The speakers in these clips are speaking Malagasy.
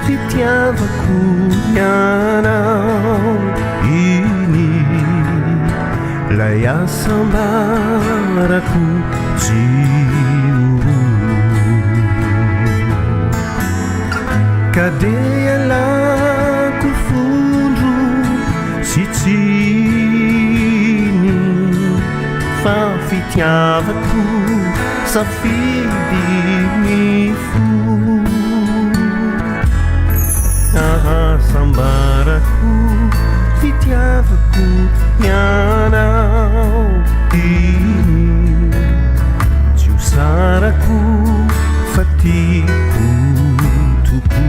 fitiavako ianao iny lay asambarako jio ka de alako fondro sy tsiny fa fitiavako safidy mifo ahasambarako fitiavako ianao iny tsy ho sarako fa tiako toko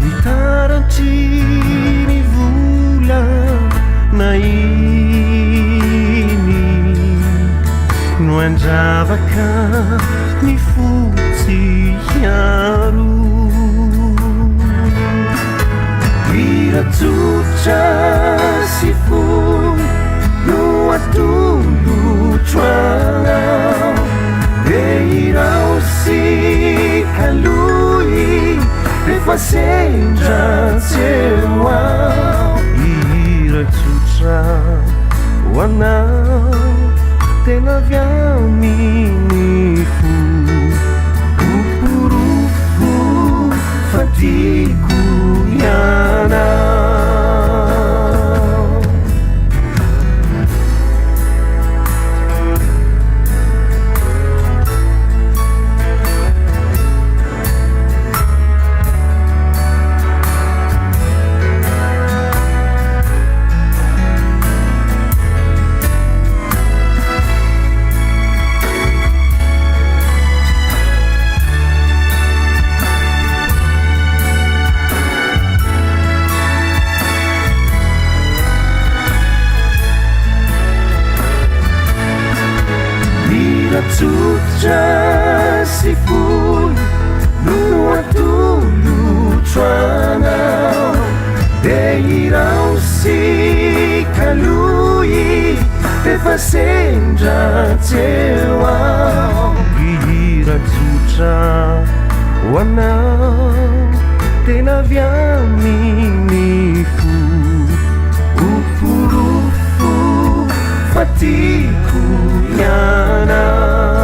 ny tarantry ny vola na iny no andravaka ny fotsy hiaro iratsotra sy foy no atolotro anao de irao sy kaloy rehefa sendra tseo ao iratsotra ho anao tena avy amin'ny fo oporofo fa tiako ianao tsotra sy foy no atolotro anao de irao sy kaloy rehefa sendra tseo ao iratsotra ho anao tena avy amin'ny fo oporofo fa tiako ianao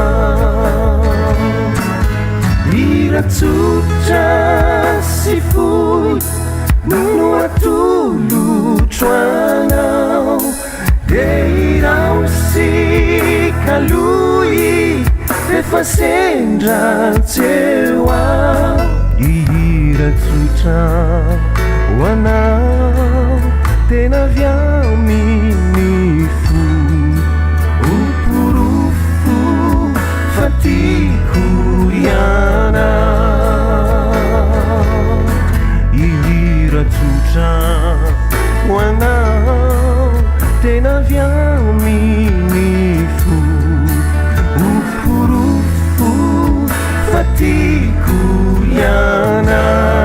iratsotra sy foy no atolotro anao de irao sy kaloy rehefa sendra tseo ao iratsotra ho anao tena avy amin'ny fo oporofo fa tiako ianao iratsotra ho anao tena avy amin'ny fo oporofo fa tiako ianao